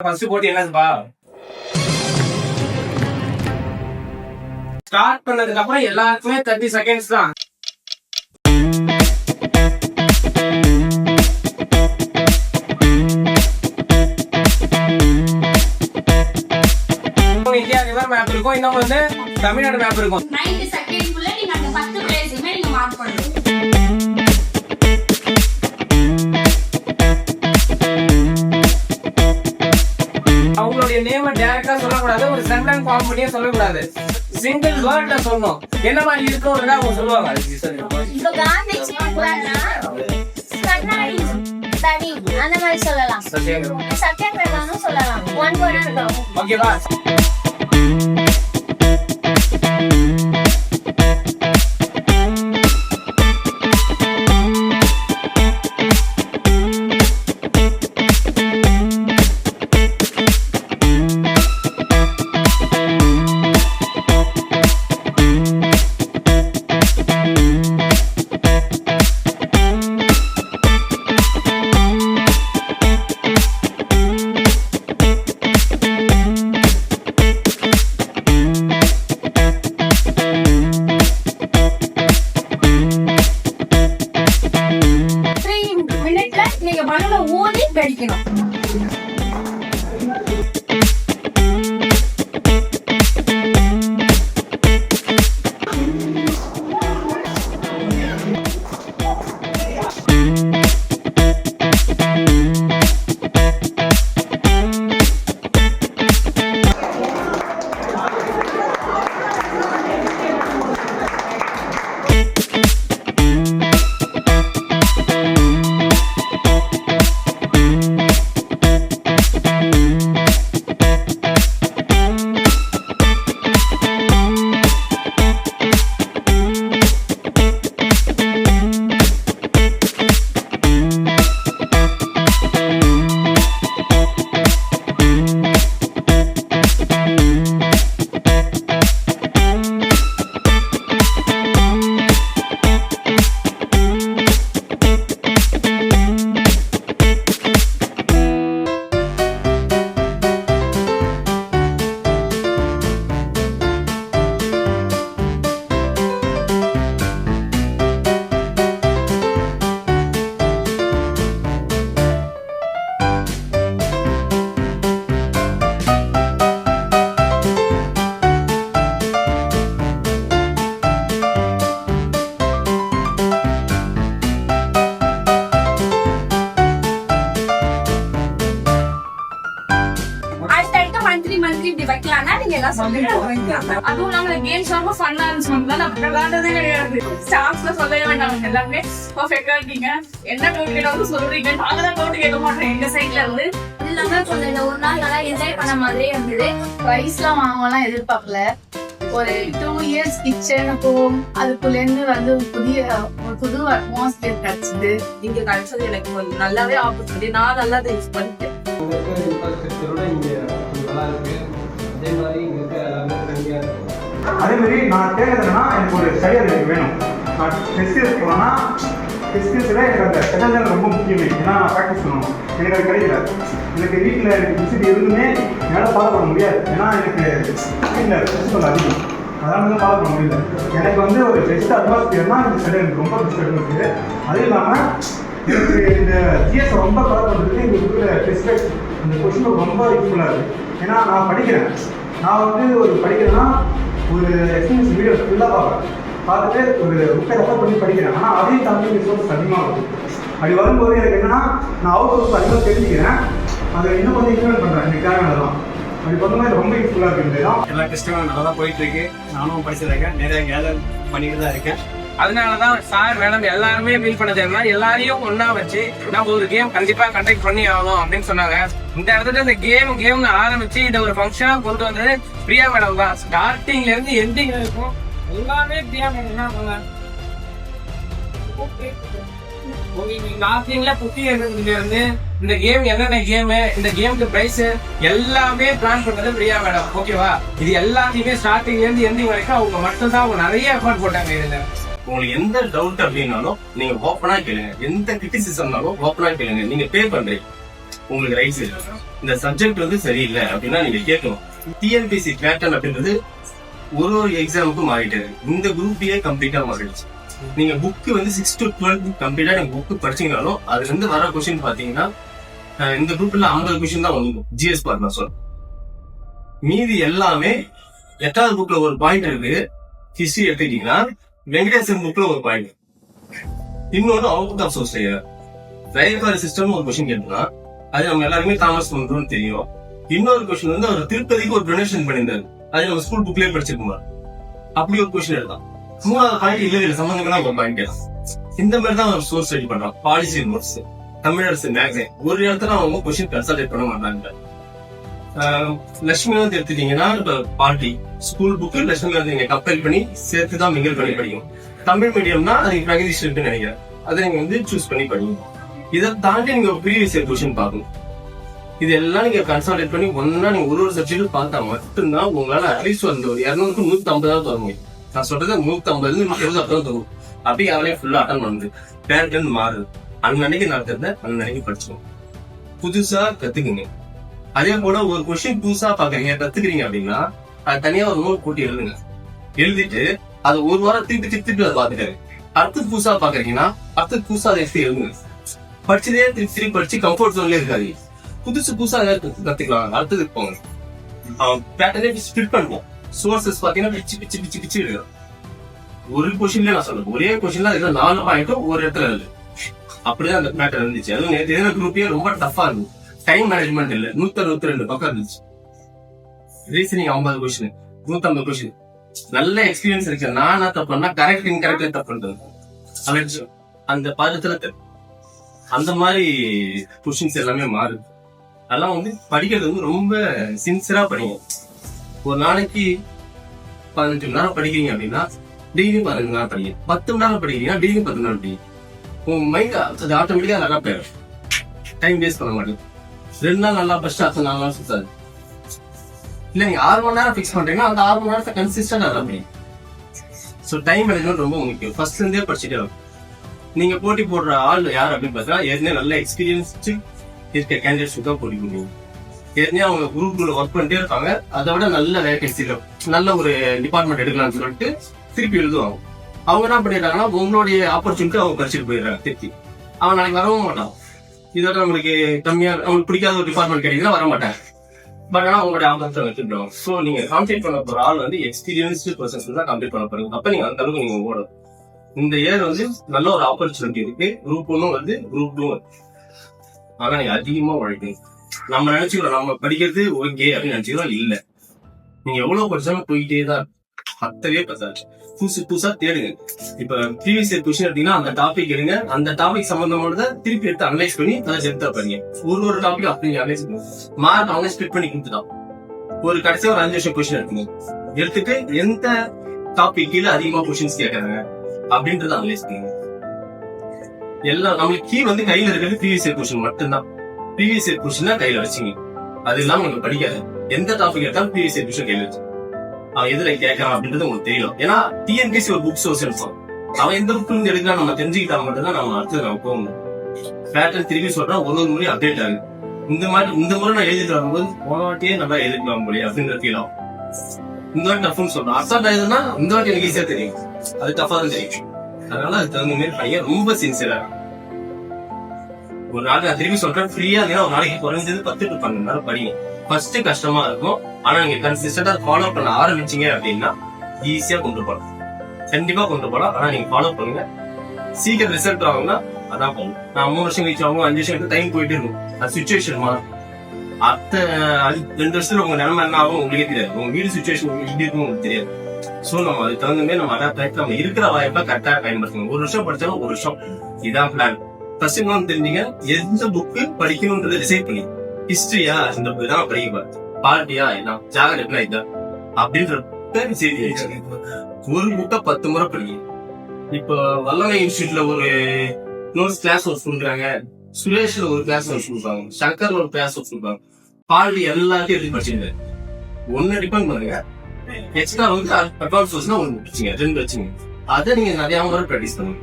First போட்டி என்னதுப்பா? Start பண்ணதுக்கு அப்புறம் எல்லாருக்குமே 30 செகண்ட்ஸ் தான். இந்தியா ரிவர் மேப் இருக்கும், இன்னும் வந்து தமிழ்நாடு மேப் இருக்கும். 90 செகண்ட்க்குள்ள நீங்க அந்த 10 பிளேஸுமே நீங்க மார்க் பண்ணணும். அவங்களுடைய நேம டைரக்டா சொல்லக்கூடாது, ஒரு சென்டென்ஸ் ஃபார்ம் பண்ணியே சொல்லக்கூடாது, சிங்கிள் வேர்ட்ல சொல்லணும். என்ன மாதிரி இருக்கும்ன்றத அவங்க சொல்லுவாங்க. இப்போ காந்தி எக்ஸ்பிரஸ்னா கண்ணாடி தடி அந்த மாதிரி சொல்லலாம். சத்தியாகிரகம்னு சொல்லலாம். ஒன் வேர்டா இருக்கும். ஓகேவா? நீங்க மனல ஊதி படிக்கணும். மந்த்லி இப்படி வைக்கலாம்னா நீங்க எல்லாம் சொல்லுங்க. அதுவும் இல்லாம கேம்ஸ் ரொம்ப ஃபன்னா இருந்துச்சு. நம்ம விளையாண்டதே கிடையாது. ஸ்டாஃப்ஸ்ல சொல்லவே வேண்டாம், எல்லாமே பர்ஃபெக்டா இருக்கீங்க. என்ன டவுட் கேட்டாலும் சொல்றீங்க. நாங்க தான் டவுட் கேட்க மாட்டோம் எங்க சைட்ல இருந்து. எல்லாமே கொஞ்சம் ஒரு நாள் நல்லா என்ஜாய் பண்ண மாதிரியே இருந்தது. ப்ரைஸ்லாம் வாங்கலாம் எதிர்பார்க்கல. ஒரு 2 years கிச்சனுக்கும் அதுக்குள்ள இருந்து வந்து புது அட்மாஸ்பியர் கிடைச்சது. இங்க கிடைச்சது எனக்கு கொஞ்சம் நல்லாவே ஆப்பர்ச்சுனிட்டி. நான் நல்லா யூஸ் பண்ணிட்டேன். அதே மாதிரி நான் கேட்கறதுன்னா எனக்கு ஒரு ஸ்டடியர் எனக்கு வேணும். நான் ஃபெஸ்டிவல்ஸ் போனேன்னா ஃபெஸ்டிவல்ஸில் எனக்கு அந்த ஸ்டடியர் ரொம்ப முக்கியமே. ஏன்னா நான் ப்ராக்டிஸ் பண்ணணும். எனக்கு அது கிடைக்கல. எனக்கு வீட்டில் எனக்கு விசிட் இருந்துமே என்னால் ஃபாலோ பண்ண முடியாது. ஏன்னா எனக்கு வீட்டில் ஃபெஸ்டிவல் அதிகம், அதனால தான் ஃபாலோ பண்ண முடியல. எனக்கு வந்து ஒரு பெஸ்ட் அட்மாஸ்பியர்னால் இந்த ஸ்டடியர் எனக்கு ரொம்ப பெஸ்ட் அட்மாஸ்பியர். அதுவும் இல்லாமல் எனக்கு இந்த ஜிஎஸ் ரொம்ப ஃபாலோ பண்ணுறதுக்கு எங்கள் இருக்கிற டெஸ்ட் அந்த கொஸ்டின் ரொம்ப யூஸ்ஃபுல்லாக இருக்குது. ஏன்னா நான் படிக்கிறேன். நான் வந்து ஒரு படிக்கிறேன்னா ஒரு எக்ஸ்பீரியன்ஸ் வீடியோ ஃபுல்லாக பார்த்துட்டு ஒரு புக்கை ரெஃபர் பண்ணி படிக்கிறேன். ஆனால் அதையும் தாண்டி ரிசோர்ஸ் அதிகமாக வருது. அப்படி வரும்போது எனக்கு என்னன்னா நான் அவுட் சோர்ஸ் அதிகமாக தெரிஞ்சுக்கிறேன். அதை இன்னும் கொஞ்சம் இம்ப்ளிமெண்ட் பண்ணுறேன். எனக்கு தேவையான தான் அப்படி பண்ணும்போது ரொம்ப யூஸ்ஃபுல்லாக இருக்குது. எல்லா டெஸ்ட்டும் நல்லா தான் போயிட்டு இருக்கு. நானும் படிச்சிருக்கேன், நிறைய கேதர் பண்ணிட்டு தான் இருக்கேன். அதனாலதான் சார் மேடம் எல்லாருமே ஃபீல் பண்ண தெரியுமா, எல்லாரையும் ஒன்னா வச்சு நம்ம ஒரு கேம் கண்டிப்பா கண்டக்ட் பண்ணி ஆகணும் அப்படின்னு சொன்னாங்க. இந்த இடத்துல இந்த கேம் ஆரம்பிச்சு இதை ஒரு ஃபங்க்ஷனா கொண்டு வந்தது பிரியா மேடம் தான். ஸ்டார்டிங்ல இருந்து எண்டிங் இருக்கும் எல்லாமே பிரியா மேடம் தான் சொன்னாங்க. இந்த கேம் என்னென்ன கேம், இந்த கேமுக்கு பிரைஸ் எல்லாமே பிளான் பண்றது பிரியா மேடம். ஓகேவா? இது எல்லாத்தையுமே ஸ்டார்டிங்ல இருந்து எண்டிங் வரைக்கும் அவங்க மட்டும் தான். அவங்க நிறைய எஃபர்ட் போட்டாங்க இதுல. உங்களுக்கு எந்த டவுட் அப்படின்னாலும் நீங்க ஓப்பனா கேளுங்க. எந்த கிரிட்டிசிசம்னாலும் ஓப்பனா கேளுங்க. நீங்க பே பண்றீங்க, உங்களுக்கு ரைட்ஸ் இருக்கு. இந்த சப்ஜெக்ட் வந்து சரியில்லை அப்படின்னா நீங்க கேட்கணும். டிஎன்பிசி பேட்டர்ன் அப்படின்றது ஒரு எக்ஸாமுக்கும் மாறிட்டு இருக்கு. இந்த குரூப் ஏ கம்ப்ளீட்டா மாறிடுச்சு. நீங்க புக்கு வந்து 6 to 12 கம்ப்ளீட்டா நீங்க புக்கு படிச்சீங்கனாலும் அதுல இருந்து வர கொஸ்டின் பாத்தீங்கன்னா இந்த குரூப்ல 50 கொஸ்டின் தான் வந்து ஜிஎஸ் பார்ட் நான் சொல்றேன். மீதி எல்லாமே 8வது புக்ல ஒரு பாயிண்ட் இருக்கு. ஹிஸ்டரி எடுத்துக்கிட்டீங்கன்னா வெங்கடேசன் புக்ல ஒரு பாயிண்ட். இன்னொன்று out of source railway system ஒரு கொஸ்டின் கேட்டோம்னா அது நம்ம எல்லாருமே தாமஸ் பண்றோம்னு தெரியும். இன்னொரு கொஸ்டின் வந்து அவர் திருப்பதிக்கு ஒரு டொனேஷன் பண்ணியிருந்தாரு. அது நம்ம ஸ்கூல் புக்லயே படிச்சிருக்கோமா, அப்படி ஒரு கொஸ்டின் எடுத்தான். 3வது பாயிண்ட் இல்ல சம்பந்தம் ஒரு பாயிண்ட் கேட்கலாம். இந்த மாதிரி தான் ஒரு சோர்ஸ் ரெடி பண்றான். பாலிசி நோட்ஸ், தமிழரசு மேக்ஸின் ஒரு இடத்துல அவங்க கொஸ்டின் கன்சல்டேட் பண்ண மாட்டாங்க. லட்சுமிகாந்த் எடுத்துட்டீங்கன்னா இப்ப பார்ட்டி ஸ்கூல் புக்கு லட்சுமிகாந்த் நீங்க கம்பேர் பண்ணி சேர்த்துதான் மிங்கல் பண்ணி படிக்கும். தமிழ் மீடியம்னா அது பிரகதீஷ் இருக்குன்னு நினைக்கிறேன். அதை நீங்க வந்து சூஸ் பண்ணி படிக்கணும். இதை தாண்டி நீங்க ப்ரீவியஸ் இயர் கொஸ்டின் பார்க்கணும். இது எல்லாம் நீங்க கன்சல்டேட் பண்ணி ஒன்னா நீங்க ஒரு சப்ஜெக்ட் பார்த்தா மட்டும்தான் உங்களால அட்லீஸ்ட் வந்து ஒரு 200க்கு 150 தர முடியும். நான் சொல்றது 150 120 தரும். அப்படி அவளே ஃபுல்லா அட்டன் பண்ணுது. பேரண்ட் மாறுது. அன்னன்னைக்கு நடக்கிறத அன்னன்னைக்கு படிச்சோம். புதுசா கத்துக்குங்க. அதே போல ஒரு கொஸ்டின் புதுசா பாக்குறீங்க கத்துக்கிறீங்க அப்படின்னா அது தனியா ஒரு நோட் போட்டு எழுதுங்க. எழுதிட்டு அது ஒரு வாரம் திருப்பி அதை பாத்துட்டாரு. அடுத்து புதுசா பாக்குறீங்கன்னா அடுத்து புதுசா அதை எடுத்து எழுதுங்க. படிச்சதே திருப்பி படிச்சு கம்ஃபர்ட் ஜோன்ல இருக்காது. புதுசா கத்துக்கலாம். அடுத்தது போங்க. பேட்டர்னே ஸ்பிளிட் பண்ணுவோம். சோர்சஸ் பாத்தீங்கன்னா பிச்சு எழுதும். ஒரு கொஸ்டின்ல நான் சொல்றேன், ஒரே கொஸ்டின்ல இதுல 4 பாயிண்ட்டும் ஒரு இடத்துல இருக்கு. அப்படிதான் அந்த பேட்டர் இருந்துச்சு. அதுவும் நேற்று குரூப்பே ரொம்ப டஃபா இருக்கும். டைம் மேனேஜ்மெண்ட் இல்ல. 162 பக்கம் இருந்துச்சு. Reasoning 50 question, 150 question. நல்ல எக்ஸ்பீரியன்ஸ் இருக்கு. நான் தப்பு பண்ணா கரெக்ட் இன்கரெக்ட் தப்பு பண்றது அந்த பாதத்துல அந்த மாதிரி கொஸ்டின்ஸ் எல்லாமே மாறுது. அதெல்லாம் வந்து படிக்கிறது வந்து ரொம்ப சின்சியரா படிங்க. ஒரு நாளைக்கு 15 மணி நேரம் படிக்கிறீங்க அப்படின்னா டெய்லி 15 மணி நேரம் படிங்க. 10 மணி நேரம் படிக்கிறீங்கன்னா டெய்லி 10 மணி நேரம் படிங்க. உங்க மைண்ட் அது ஆட்டோமேட்டிக்கா நல்லா போயிடும். டைம் வேஸ்ட் பண்ண மாட்டேன். 2 நாள் நல்லா படிச்சுட்டு அடுத்த 4 நாள் சுத்தாது. இல்ல நீங்க 6 மணி நேரம் பிக்ஸ் பண்றீங்கன்னா அந்த 6 மணி நேரத்தை கன்சிஸ்டன்ட் நல்லா படிங்க. ஸோ டைம் மேனேஜ்மெண்ட் ரொம்ப முக்கியம். ஃபர்ஸ்ட்ல இருந்தே படிச்சுட்டே வரும். நீங்க போட்டி போடுற ஆள் யார் அப்படின்னு பார்த்தா ஏற்கனவே நல்ல எக்ஸ்பீரியன்ஸ்டு இருக்க கேண்டிடேட்ஸ் தான் போட்டி போடுவீங்க. ஏற்கனவே அவங்க குரூப்ல ஒர்க் பண்ணிட்டே இருப்பாங்க. அதை விட நல்ல வேகன்சில நல்ல ஒரு டிபார்ட்மெண்ட் எடுக்கலாம்னு சொல்லிட்டு திருப்பி எழுதுவாங்க. அவங்க என்ன பண்ணிடுறாங்கன்னா உங்களுடைய ஆப்பர்ச்சுனிட்டி அவங்க படிச்சுட்டு போயிடுறாங்க. திருப்பி அவன் நாளைக்கு வரவும் மாட்டான். இதோட நம்மளுக்கு கம்மியா அவங்களுக்கு பிடிக்காத ஒரு டிபார்ட்மெண்ட் கிடைக்குதுன்னா வர மாட்டாங்க. பட் ஆனா அவங்களுடைய ஆப்பர்ச்சுனிட்டி வச்சுருவாங்க. ஸோ நீங்க காம்பீட் பண்ண போற ஆள் வந்து எக்ஸ்பீரியன்ஸ்டு பர்சன்ஸ் தான் காம்பீட் பண்ண போறீங்க. அப்ப நீங்க அந்த அளவுக்கு நீங்க ஓடணும். இந்த இயர் வந்து நல்ல ஒரு ஆப்பர்ச்சுனிட்டி இருக்கு. குரூப் 1 வந்து குரூப் 2 ஆனா நீங்க அதிகமா உழைக்கணும். நம்ம நினைச்சுக்கிறோம் நம்ம படிக்கிறது ஓகே அப்படின்னு நினைச்சுக்கிறோம். இல்ல, நீங்க எவ்வளவு படிச்சாலும் போயிட்டே தான் பத்தவே பத்தாது. புதுசா தேடுங்க. இப்ப ப்ரீவியஸ் இயர் கொஸ்டின் எடுத்தீங்கன்னா அந்த டாபிக் எடுங்க. அந்த டாபிக் சம்பந்தமானதை திருப்பி எடுத்து அனலைஸ் பண்ணி அதை ஜெப்தா பண்ணீங்க. ஒரு டாபிக் அப்படி அனலைஸ் பண்ணுங்க. மார்க் அவங்க ஸ்பிளிட் பண்ணி கொடுத்துட்டான். ஒரு கடைசியா ஒரு 5 வருஷம் கொஸ்டின் எடுக்கணும். எடுத்துட்டு எந்த டாபிக் கீழே அதிகமா கொஸ்டின்ஸ் கேட்கறாங்க அப்படின்றத அனலைஸ் பண்ணுங்க. எல்லாம் நம்மளுக்கு கீ வந்து கையில இருக்கிறது ப்ரீவியஸ் இயர் கொஸ்டின் மட்டும்தான். ப்ரீவியஸ் இயர் கொஸ்டின் தான் கையில வச்சுங்க. அது இல்லாம உங்களுக்கு படிக்காது. எந்த டாபிக் எடுத்தாலும் ப்ரீவியஸ் இயர் கொஸ்டின் கையில வச்சு அவன் எதுல கேட்கறான் அப்படின்றது உங்களுக்கு தெரியும். ஏன்னா டிஎன்பிசி ஒரு புக் சோர்ஸ் எடுப்பான். அவன் எந்த புக்ல இருந்து எடுக்கலாம் நம்ம தெரிஞ்சுக்கிட்டா மட்டும்தான் நம்ம அடுத்தது நம்ம போகணும். பேட்டர்ன் திருப்பி சொல்றான், ஒரு முறை அப்டேட் ஆகுது. இந்த முறை நான் எழுதிட்டு வரும்போது போன வாட்டியே நல்லா எழுதிக்கலாம் போலியே அப்படின்ற ஃபீல் ஆகும். இந்த வாட்டி டஃப்னு சொல்றான். அசால்ட் ஆகுதுன்னா இந்த வாட்டி எனக்கு ஈஸியா தெரியும். அது டஃபா தான் தெரியும். அதனால அதுக்கு தகுந்த மாதிரி பையன் ரொம்ப சின்சியரா ஒரு நாள் நான் திருப்பி சொல்றேன். ஃப்ரீயா இருந்தா ஒரு நாளைக்கு குறைஞ்சது 10 to 12 நேரம் படிங்க. ஃபர்ஸ்ட் கஷ்டமா இருக்கும். ஆனா நீங்க கன்சிஸ்டன்டா ஃபாலோ பண்ண ஆரம்பிச்சீங்க அப்படின்னா ஈஸியா கொண்டு போகலாம். கண்டிப்பா கொண்டு போகலாம். ஆனா நீங்க ஃபாலோ பண்ணுங்க. சீக்கிரம் ரிசல்ட் ஆகும்னா அதான் பண்ணும். நான் 3 வருஷம் கழிச்சு ஆகும், 5 வருஷம் டைம் போயிட்டு இருக்கும். அது சுச்சுவேஷன் மாறும். அடுத்த 2 வருஷத்துல உங்க நிலைமை என்ன ஆகும் உங்களுக்கே தெரியாது. உங்க வீடு சுச்சுவேஷன் எப்படி இருக்கும் உங்களுக்கு தெரியாது. சோ நம்ம அதுக்கு தகுந்த மாதிரி நம்ம அடாப்ட் ஆகிட்டு நம்ம இருக்கிற வாய்ப்பை கரெக்டா பயன்படுத்தணும். 1 வருஷம் படிச்சாலும் 1 வருஷம் இதான் பிளான். ஃபர்ஸ்ட் இன்னொன்னு தெரிஞ்சீங்க, எந்த புக்கு படிக்கணும்ன்றதை டிசைட் பண்ணி ஹிஸ்டரியா இந்த புக் தான் படிக்க, பார்ட்டியா இதான், ஜாகிரபியா இதான் அப்படின்ற ஒரு புக்கை 10 முறை படிங்க. இப்போ வல்லமை இன்ஸ்டியூட்ல ஒரு நோட்ஸ் கிளாஸ் ஒர்க் கொடுக்குறாங்க, சுரேஷ்ல ஒரு கிளாஸ் ஒர்க் கொடுப்பாங்க, சங்கர்ல ஒரு கிளாஸ் ஒர்க் கொடுப்பாங்க. பார்ட்டி எல்லாத்தையும் எழுதி படிச்சுங்க. ஒன்னு டிபெண்ட் பண்ணுங்க. எக்ஸ்ட்ரா வந்து அட்வான்ஸ் கோர்ஸ்னா 1 வச்சுங்க, 2 வச்சுங்க. அதை நீங்க நிறைய முறை ப்ராக்டிஸ் பண்ணுங்க.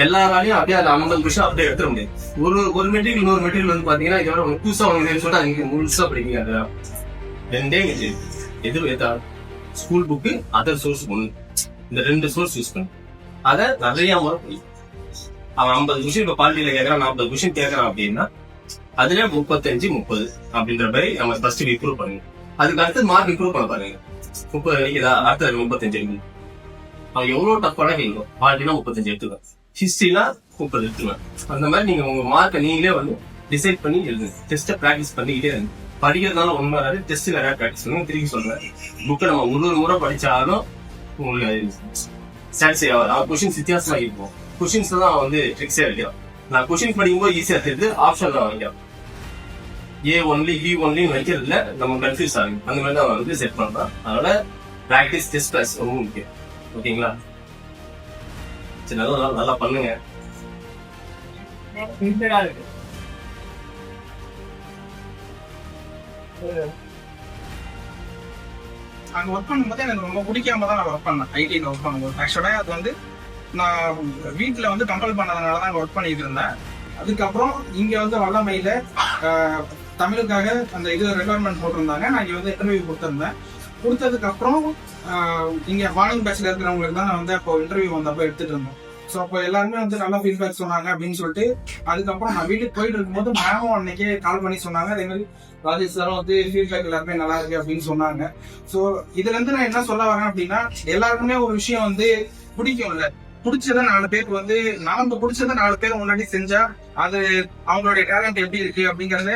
எல்லாராலையும் அப்படியே அந்த 50 கொஸ்டின் அப்படியே எடுத்துட முடியாது. ஒரு மெட்டீரியல் இன்னொரு மெட்டீரியல் வந்து பாத்தீங்கன்னா இதோட புதுசா உங்களுக்கு சொல்லிட்டு அதுக்கு முழுசா படிப்பீங்க. அது ரெண்டே எது ஸ்கூல் புக்கு அதர் சோர்ஸ் ஒண்ணு, இந்த 2 சோர்ஸ் யூஸ் பண்ணு. அதை நிறைய முறை படிக்கும். அவன் 50 கொஸ்டின் இப்ப பாலிட்டியில கேட்கறான், 40 கொஸ்டின் கேட்கறான் அப்படின்னா அதுல 35-30 அப்படின்ற மாதிரி நம்ம ஃபர்ஸ்ட் இம்ப்ரூவ் பண்ணுங்க. அதுக்கு அடுத்து மார்க் இம்ப்ரூவ் பண்ண பாருங்க. 30 அடிக்குதா, அடுத்த 35 அடிக்கும். அவன் எவ்வளவு டஃப்பான கேட்கும். பாலிட்டினா 35 எடுத்துக்கலாம், ஹிஸ்டரினா 30 எடுத்துக்கலாம். அந்த மாதிரி நீங்க உங்க மார்க்கை நீங்களே வந்து டிசைட் பண்ணி எழுதுங்க. டெஸ்ட்டை ப்ராக்டிஸ் பண்ணிக்கிட்டே இருங்க. படிக்கிறதுனால ஒண்ணு வராது, டெஸ்ட் நிறைய ப்ராக்டிஸ் பண்ணுங்க. திரும்பி சொல்றேன், புக்கை நம்ம ஒரு முறை படிச்சாலும் உங்களுக்கு சாட்டிஸ்ஃபை ஆகும். கொஸ்டின்ஸ் வித்தியாசமா இருக்கும். கொஸ்டின்ஸ் தான் வந்து ட்ரிக்ஸே வைக்கலாம். நான் கொஸ்டின் படிக்கும்போது ஈஸியா தெரியுது, ஆப்ஷன் தான் வைக்கலாம். A ஒன்லி B ஒன்லி வைக்கிறதுல நம்ம கன்ஃபியூஸ் ஆகும். அந்த மாதிரி தான் வந்து செட் பண்றோம். அதனால ப்ராக்டிஸ் டெஸ்ட் ப்ளஸ் ரொம்ப முக்கியம். ஓகேங்களா? சரி, நல்லா பண்ணுங்க. அங்கே ஒர்க் பண்ணும்போது எனக்கு ரொம்ப பிடிக்காம தான் நான் ஒர்க் பண்ணேன். ஐடியில் ஒர்க் பண்ணும்போது ஆக்சுவலாக அது வந்து நான் வீட்டில் வந்து கம்பல் பண்ணதுனால தான் அங்கே ஒர்க் பண்ணிட்டு இருந்தேன். அதுக்கப்புறம் இங்கே வந்து வல்லமையில் தமிழுக்காக அந்த இது ரெக்குவயர்மெண்ட் போட்டிருந்தாங்க. நான் இங்கே வந்து இன்டர்வியூ கொடுத்துருந்தேன். கொடுத்ததுக்கப்புறம் இங்கே மார்னிங் பேட்சில் இருக்கிறவங்களுக்கு தான் நான் வந்து அப்போ இன்டர்வியூ வந்தப்போ எடுத்துகிட்டு இருந்தேன். ஸோ அப்போ எல்லாருமே வந்து நல்லா ஃபீட்பேக் சொன்னாங்க அப்படின்னு சொல்லிட்டு அதுக்கப்புறம் நான் வீட்டுக்கு போயிட்டு இருக்கும்போது மேமும் அன்னைக்கே கால் பண்ணி சொன்னாங்க. அதே மாதிரி ராஜேஷ் சாரும் வந்து ஃபீட்பேக் எல்லாருமே நல்லா இருக்கு அப்படின்னு சொன்னாங்க. ஸோ இதுல இருந்து நான் என்ன சொல்ல வரேன் அப்படின்னா, எல்லாருக்குமே ஒரு விஷயம் வந்து பிடிக்கும்ல, பிடிச்சதை 4 பேருக்கு வந்து நாம பிடிச்சதை 4 பேர் முன்னாடி செஞ்சா அது அவங்களுடைய டேலண்ட் எப்படி இருக்கு அப்படிங்கறத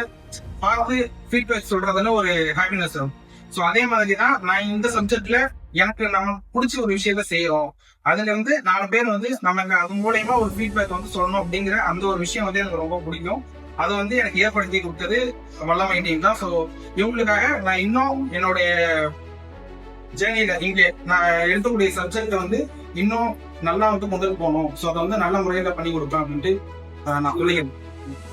பார்த்து ஃபீட்பேக் சொல்றதுல ஒரு ஹாப்பினஸ் இருக்கும். ஸோ அதே மாதிரி தான் நான் இந்த சப்ஜெக்ட்ல எனக்கு நம்ம பிடிச்ச ஒரு விஷயத்த செய்யறோம், அதுல வந்து 4 பேர் வந்து நமக்கு அது மூலயமா ஒரு ஃபீட்பேக் வந்து சொல்லணும் அப்படிங்கிற அந்த ஒரு விஷயம் வந்து எனக்கு ரொம்ப பிடிக்கும். அது வந்து எனக்கு ஏற்படுத்தி கொடுத்தது வல்லமை டீம் தான். ஸோ இவங்களுக்காக நான் இன்னும் என்னுடைய ஜேர்னியில இங்கே நான் எடுக்கக்கூடிய சப்ஜெக்ட் வந்து இன்னும் நல்லா வந்து முதல் போகணும். ஸோ அதை வந்து நல்ல முறையில பண்ணி கொடுப்பேன் அப்படின்ட்டு நான் சொல்லிக்கிறேன்.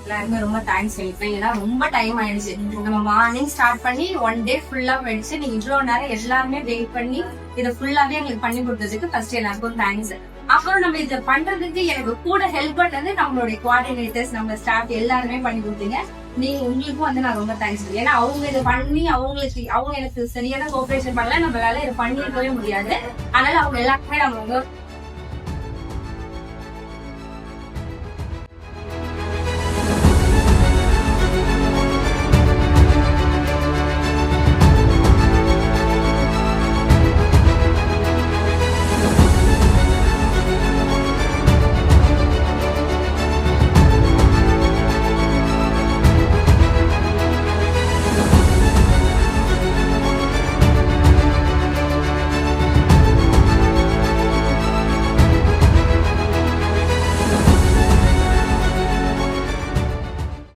எல்லாருமே ரொம்ப தேங்க்ஸ் சொல்லிப்பேன். ஏன்னா ரொம்ப டைம் ஆயிடுச்சு. நம்ம மார்னிங் ஸ்டார்ட் பண்ணி 1 டே ஃபுல்லா போயிடுச்சு. நீங்க இவ்வளவு நேரம் எல்லாருமே வெயிட் பண்ணி இதை ஃபுல்லாவே எங்களுக்கு பண்ணி கொடுத்ததுக்கு ஃபர்ஸ்ட் எல்லாருக்கும் தேங்க்ஸ். அப்புறம் நம்ம இதை பண்றதுக்கு எனக்கு கூட ஹெல்ப் பண்ணது நம்மளுடைய கோஆர்டினேட்டர்ஸ், நம்ம ஸ்டாஃப் எல்லாருமே பண்ணி கொடுத்தீங்க. நீங்க உங்களுக்கும் வந்து நான் ரொம்ப தேங்க்ஸ். ஏன்னா அவங்க இதை பண்ணி அவங்க எனக்கு சரியான கோஆபரேஷன் பண்ணல, நம்மளால இதை பண்ணிருக்கவே முடியாது. அதனால அவங்க எல்லாருக்குமே நம்ம ரொம்ப